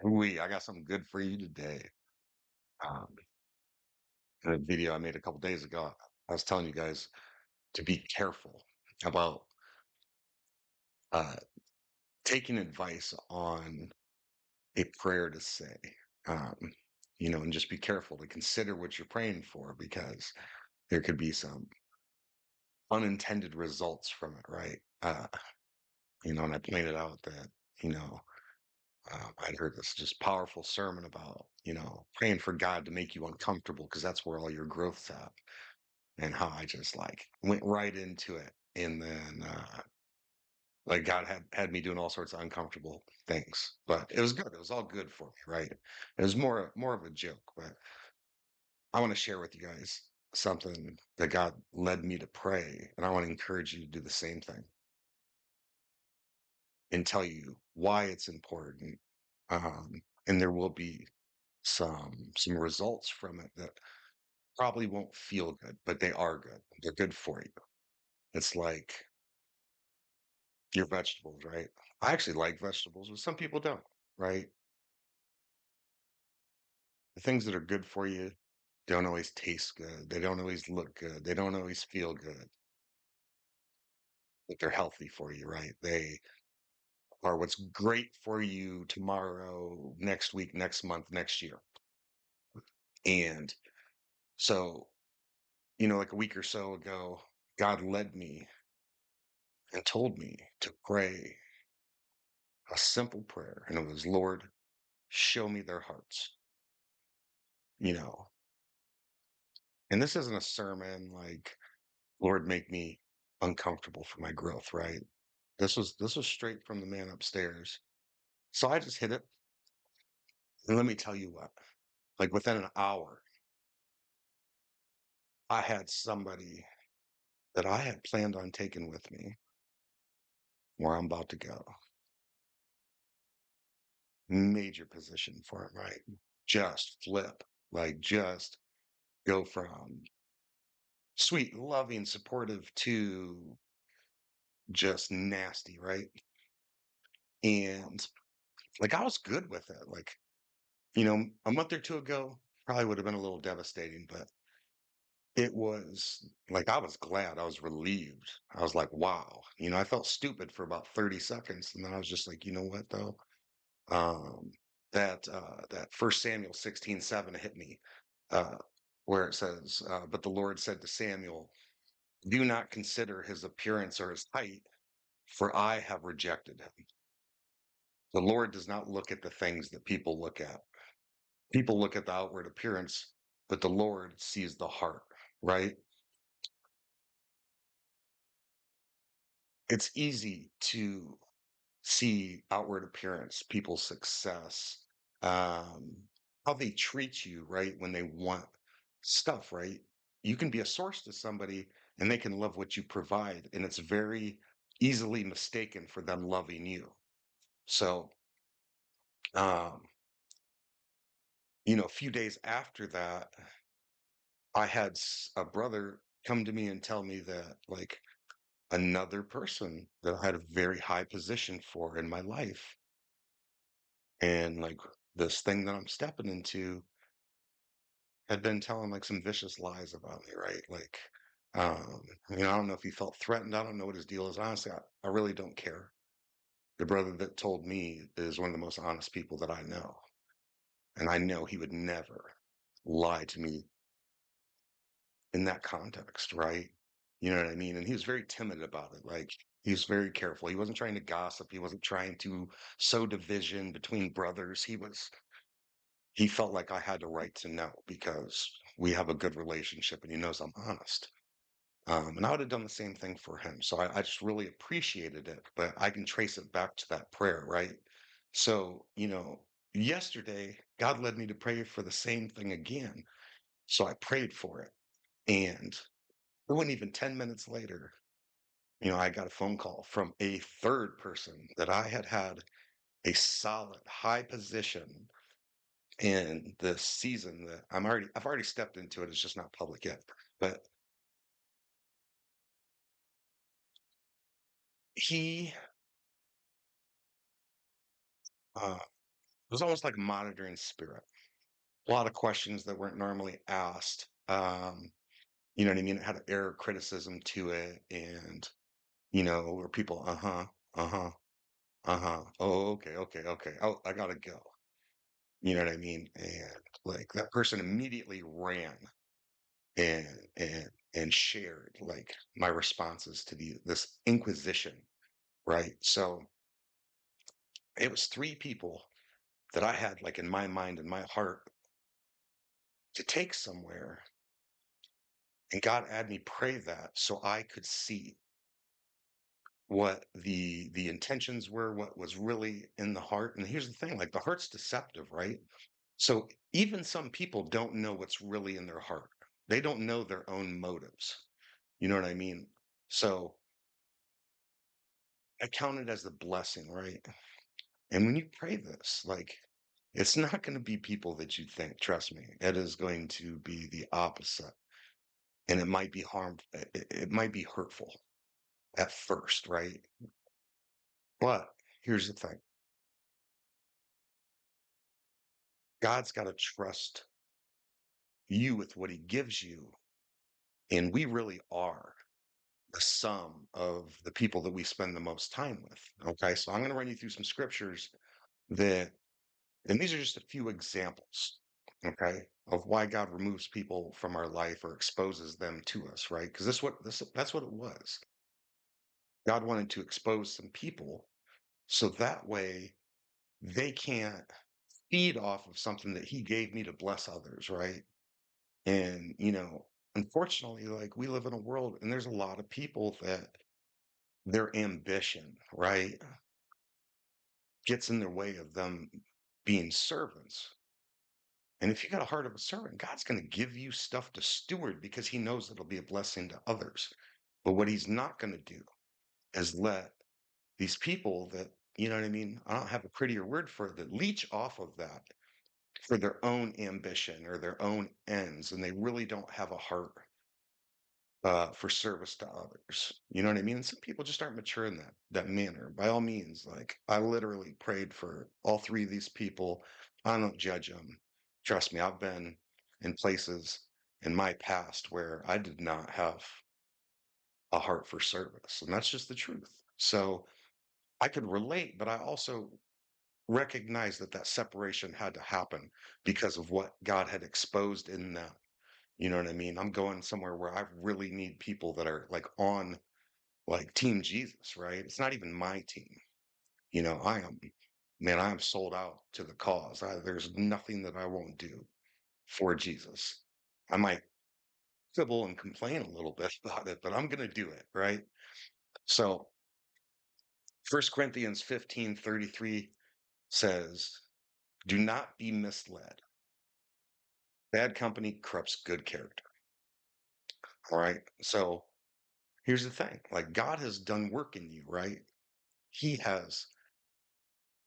I got something good for you today. Um, in a video I made a couple days ago, I was telling you guys to be careful about uh, taking advice on a prayer to say. Um, and just be careful to consider what you're praying for because there could be some unintended results from it, right? And I pointed out that, you know, I'd heard this just powerful sermon about, praying for God to make you uncomfortable because that's where all your growth's at. And how I just like went right into it. And then like God had me doing all sorts of uncomfortable things. But it was good. It was all good for me, right? It was more of a joke, but I want to share with you guys something that God led me to pray. And I want to encourage you to do the same thing and tell you why it's important. Um, and there will be some results from it that probably won't feel good, but they are good. They're good for you. It's like your vegetables, right? I actually like vegetables, but some people don't, right? The things that are good for you don't always taste good. They don't always look good. They don't always feel good, but they're healthy for you, right? They are what's great for you tomorrow, next week, next month, next year. And so, like a week or so ago, God led me and told me to pray a simple prayer. And it was, Lord, show me their hearts, you know. And this isn't a sermon like, Lord, make me uncomfortable for my growth, right? This was straight from the man upstairs. So I just hit it. And let me tell you what, like within an hour, I had somebody that I had planned on taking with me where I'm about to go. Major position for him, right? Just flip, like just go from sweet, loving, supportive to just nasty, right? And like I was good with it. Like, a month or two ago, probably would have been a little devastating, but it was like I was glad, I was relieved. I was like, wow. I felt stupid for about 30 seconds. And then I was just like, you know what though? Um that first Samuel 16:7 hit me, uh, where it says, but the Lord said to Samuel, do not consider his appearance or his height, for I have rejected him. The Lord does not look at the things that people look at. People look at the outward appearance, but the Lord sees the heart, right? It's easy to see outward appearance, people's success, um, how they treat you, right? When they want stuff, right? You can be a source to somebody and they can love what you provide, and it's very easily mistaken for them loving you. So, um, a few days after that, I had a brother come to me and tell me that, like, another person that I had a very high position for in my life, and like this thing that I'm stepping into had been telling like some vicious lies about me, right? Like, I don't know if he felt threatened. I don't know what his deal is. Honestly, I really don't care. The brother that told me is one of the most honest people that I know. And I know he would never lie to me in that context, right? You know what I mean? And he was very timid about it. Like, he was very careful. He wasn't trying to gossip. He wasn't trying to sow division between brothers. He felt like I had the right to know because we have a good relationship and he knows I'm honest. And I would have done the same thing for him. So I just really appreciated it, but I can trace it back to that prayer, right? So, yesterday, God led me to pray for the same thing again. So I prayed for it. And it wasn't even 10 minutes later, I got a phone call from a third person that I had a solid high position in the season that I've already stepped into it. It's just not public yet. But he uh was almost like a monitoring spirit. A lot of questions that weren't normally asked. You know what I mean? It had an air of criticism to it, and where people, uh-huh, oh, okay, okay, okay. Oh, I gotta go. You know what I mean? And like that person immediately ran and shared like my responses to this inquisition, right? So it was three people that I had like in my mind and my heart to take somewhere, and God had me pray that so I could see what the intentions were, what was really in the heart. And here's the thing, like the heart's deceptive, right? So even some people don't know what's really in their heart. They don't know their own motives. You know what I mean? So I count it as a blessing, right? And when you pray this, like it's not going to be people that you think, trust me. It is going to be the opposite. And it might be it might be hurtful at first, right? But here's the thing. God's got to trust you with what he gives you. And we really are the sum of the people that we spend the most time with. Okay. So I'm going to run you through some scriptures that, and these are just a few examples, okay, of why God removes people from our life or exposes them to us, right? Because that's what it was. God wanted to expose some people so that way they can't feed off of something that he gave me to bless others, right? And, unfortunately, like we live in a world and there's a lot of people that their ambition, right, gets in their way of them being servants. And if you got a heart of a servant, God's going to give you stuff to steward because he knows it'll be a blessing to others. But what he's not going to do is let these people that, you know what I mean? I don't have a prettier word for it, that leech off of that for their own ambition or their own ends. And they really don't have a heart for service to others. You know what I mean? And some people just aren't mature in that manner. By all means, like I literally prayed for all three of these people. I don't judge them. Trust me, I've been in places in my past where I did not have a heart for service, and that's just the truth. So I could relate, but I also recognize that that separation had to happen because of what God had exposed in them. You know what I mean? I'm going somewhere where I really need people that are like on like Team Jesus, right? It's not even my team. Man, I am sold out to the cause. There's nothing that I won't do for Jesus. I might quibble and complain a little bit about it, but I'm going to do it, right? So, First Corinthians 15:33 says, "Do not be misled. Bad company corrupts good character." All right. So, here's the thing, like, God has done work in you, right? He has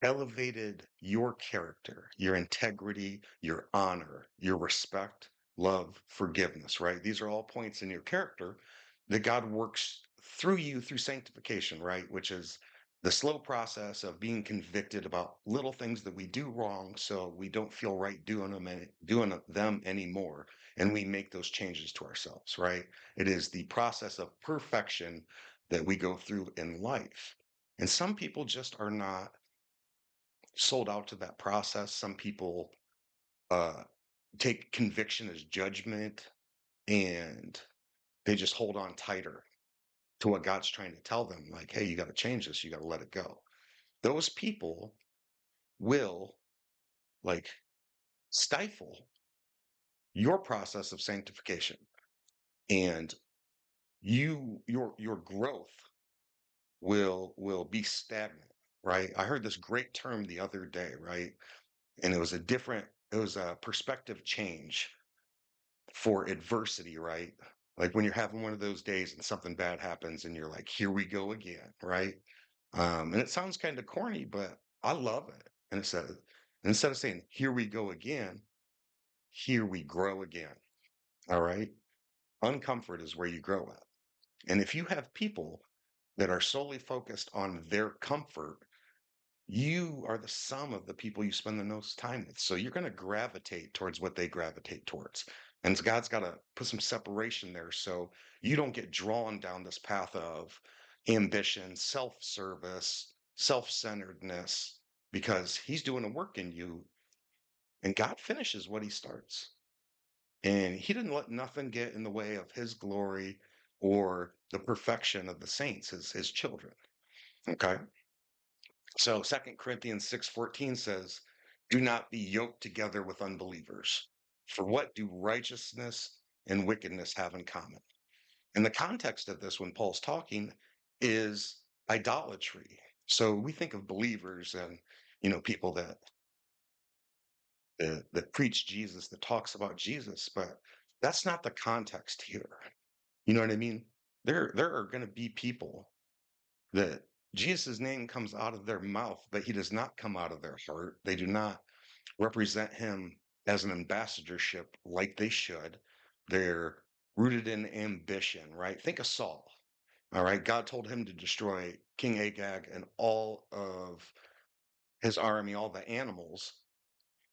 elevated your character, your integrity, your honor, your respect, love, forgiveness, right? These are all points in your character that God works through you through sanctification, right? Which is the slow process of being convicted about little things that we do wrong so we don't feel right doing them anymore, and we make those changes to ourselves, right? It is the process of perfection that we go through in life. And some people just are not sold out to that process. Some people uh, take conviction as judgment, and they just hold on tighter to what God's trying to tell them. Like, hey, you got to change this. You got to let it go. Those people will like stifle your process of sanctification, and your growth will be stagnant, right? I heard this great term the other day, right? And it was a perspective change for adversity, right? Like when you're having one of those days and something bad happens and you're like, here we go again, right? And it sounds kind of corny, but I love it. And instead of saying, here we go again, here we grow again. All right. Uncomfort is where you grow at. And if you have people that are solely focused on their comfort, you are the sum of the people you spend the most time with. So you're going to gravitate towards what they gravitate towards. And God's got to put some separation there so you don't get drawn down this path of ambition, self service, self centeredness, because He's doing a work in you and God finishes what He starts. And He didn't let nothing get in the way of His glory or the perfection of the saints, his children. Okay. So Second Corinthians 6:14 says, "Do not be yoked together with unbelievers. For what do righteousness and wickedness have in common?" And the context of this when Paul's talking is idolatry. So we think of believers and people that preach Jesus, that talks about Jesus, but that's not the context here. You know what I mean? There are going to be people that Jesus' name comes out of their mouth, but he does not come out of their heart. They do not represent him as an ambassadorship like they should. They're rooted in ambition, right? Think of Saul. All right. God told him to destroy King Agag and all of his army, all the animals.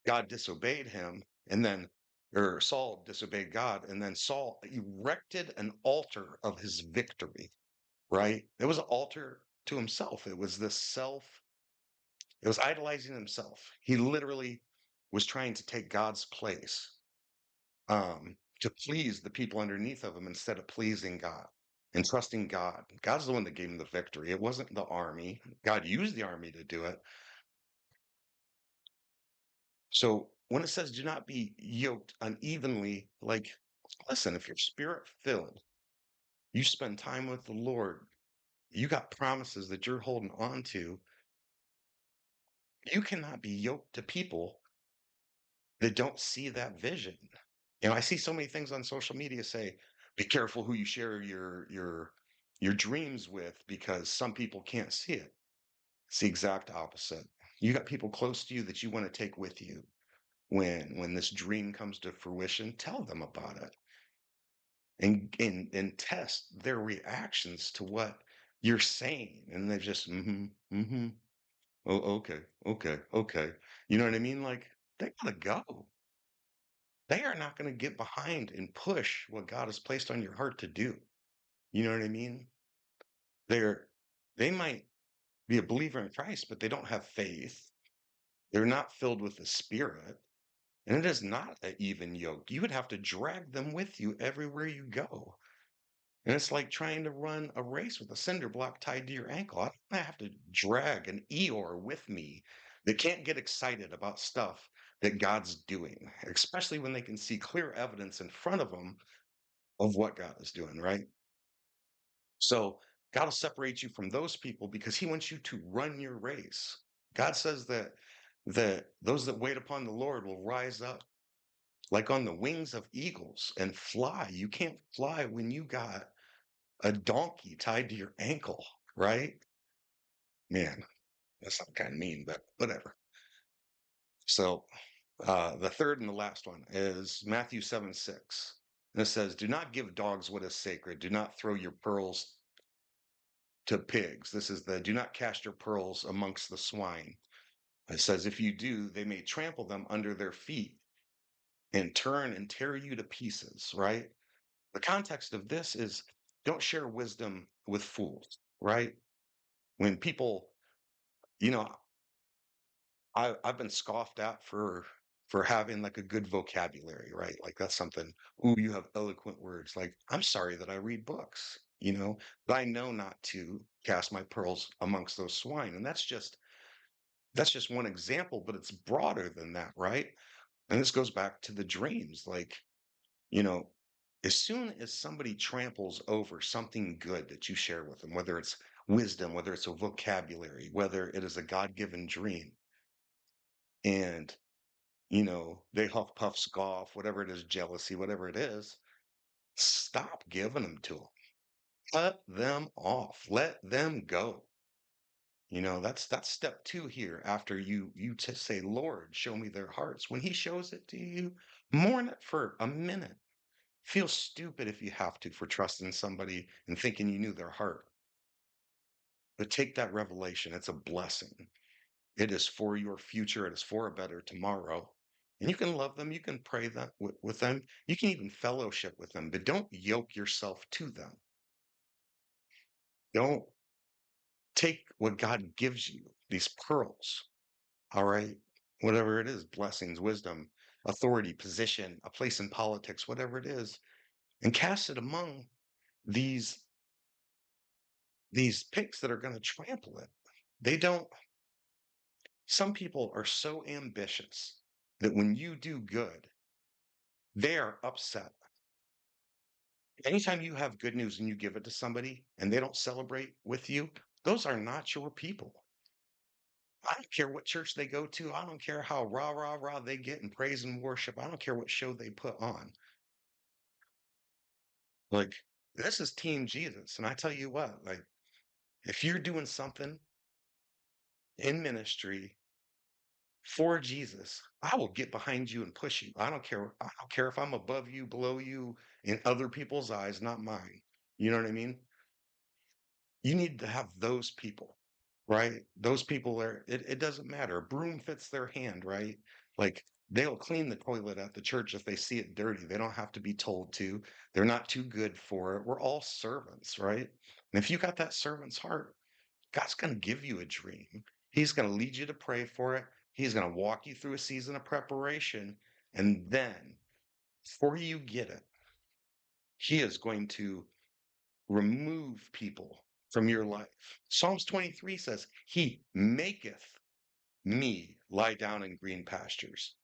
God disobeyed him, and then, or Saul disobeyed God, and then Saul erected an altar of his victory, right? It was an altar to himself. It was this it was idolizing himself. He literally was trying to take God's place to please the people underneath of him instead of pleasing God and trusting God. God's the one that gave him the victory. It wasn't the army. God used the army to do it. So when it says do not be yoked unevenly, like, listen, if you're spirit filled, you spend time with the Lord, you got promises that you're holding on to, you cannot be yoked to people that don't see that vision. I see so many things on social media say, be careful who you share your dreams with because some people can't see it. It's the exact opposite. You got people close to you that you want to take with you. When this dream comes to fruition, tell them about it and test their reactions to what you're saying. And they're just mm-hmm. Oh, okay, okay, okay. You know what I mean? Like they gotta go. They are not going to get behind and push what God has placed on your heart to do. You know what I mean? They're they might be a believer in Christ, but they don't have faith. They're not filled with the Spirit, and it is not an even yoke. You would have to drag them with you everywhere you go. And it's like trying to run a race with a cinder block tied to your ankle. I don't have to drag an Eeyore with me that can't get excited about stuff that God's doing, especially when they can see clear evidence in front of them of what God is doing, right? So God will separate you from those people because he wants you to run your race. God says that those that wait upon the Lord will rise up like on the wings of eagles and fly. You can't fly when you got a donkey tied to your ankle, right? Man, that's not kind of mean, but whatever. So the third and the last one is Matthew 7:6. And it says, "Do not give dogs what is sacred. Do not throw your pearls to pigs." This is the do not cast your pearls amongst the swine. It says, if you do, they may trample them under their feet and turn and tear you to pieces, right? The context of this is don't share wisdom with fools, right? When people, you know, I've been scoffed at for having like a good vocabulary, right? Like that's something, ooh, you have eloquent words. Like, I'm sorry that I read books, but I know not to cast my pearls amongst those swine. And that's just one example, but it's broader than that, right? And this goes back to the dreams. Like, you know, as soon as somebody tramples over something good that you share with them, whether it's wisdom, whether it's a vocabulary, whether it is a God given dream, and, they huff, puff, scoff, whatever it is, jealousy, whatever it is, stop giving them to them. Cut them off. Let them go. That's step two here after you say, Lord, show me their hearts. When he shows it to you, mourn it for a minute. Feel stupid if you have to for trusting somebody and thinking you knew their heart. But take that revelation. It's a blessing. It is for your future. It is for a better tomorrow. And you can love them. You can pray that with them. You can even fellowship with them, but don't yoke yourself to them. Don't take what God gives you, these pearls, all right? Whatever it is, blessings, wisdom, authority, position, a place in politics, whatever it is, and cast it among these these pigs that are going to trample it. They don't Some people are so ambitious that when you do good, they are upset. Anytime you have good news and you give it to somebody and they don't celebrate with you, those are not your people. I don't care what church they go to. I don't care how rah, rah, rah they get in praise and worship. I don't care what show they put on. Like, this is Team Jesus. And I tell you what, like, if you're doing something in ministry for Jesus, I will get behind you and push you. I don't care. I don't care if I'm above you, below you, in other people's eyes, not mine. You know what I mean? You need to have those people, right? Those people are, it doesn't matter. A broom fits their hand, right? Like they'll clean the toilet at the church if they see it dirty. They don't have to be told to. They're not too good for it. We're all servants, right? And if you got that servant's heart, God's going to give you a dream. He's going to lead you to pray for it. He's going to walk you through a season of preparation. And then, before you get it, He is going to remove people from your life. Psalms 23 says, He maketh me lie down in green pastures.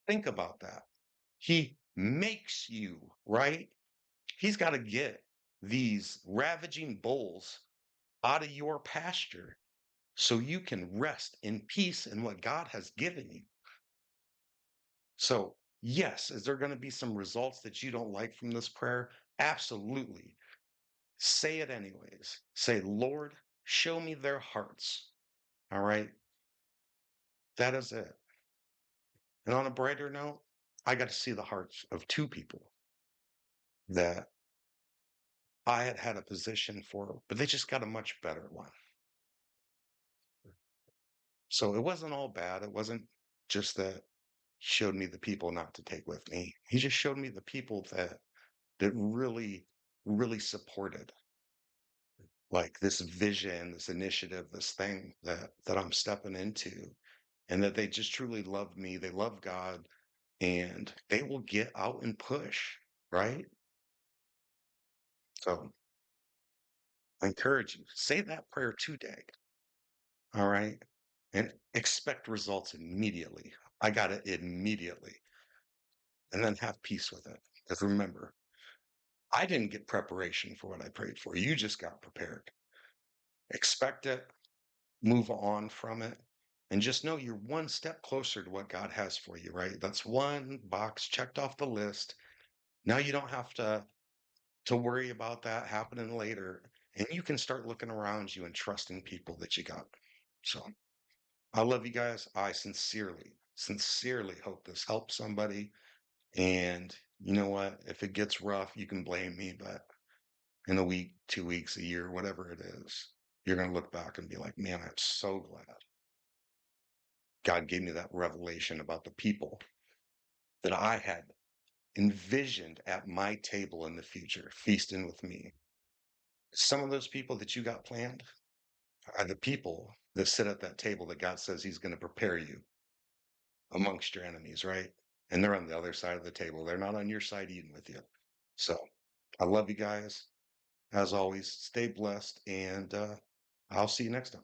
Think about that. He makes you, right? He's got to get these ravaging bulls out of your pasture so you can rest in peace in what God has given you. So, yes, is there going to be some results that you don't like from this prayer? Absolutely. Say it anyways. Say, Lord, show me their hearts. All right. That is it. And on a brighter note, I got to see the hearts of two people that I had had a position for, but they just got a much better one. So it wasn't all bad. It wasn't just that he showed me the people not to take with me. He just showed me the people that really, really supported like this vision, this initiative, this thing that I'm stepping into, and that they just truly love me. They love God, and they will get out and push, right? So I encourage you, say that prayer today, all right? And expect results immediately. I got it immediately. And then have peace with it. Because remember, I didn't get preparation for what I prayed for. You just got prepared. Expect it, move on from it, and just know you're one step closer to what God has for you, right? That's one box checked off the list. Now you don't have to worry about that happening later, and you can start looking around you and trusting people that you got. So I love you guys. I sincerely, sincerely hope this helps somebody. And you know what? If it gets rough, you can blame me, but in a week, 2 weeks, a year, whatever it is, you're going to look back and be like, man, I'm so glad God gave me that revelation about the people that I had envisioned at my table in the future, feasting with me. Some of those people that you got planned are the people that sit at that table that God says He's going to prepare you amongst your enemies, right? And they're on the other side of the table. They're not on your side eating with you. So I love you guys. As always, stay blessed, and I'll see you next time.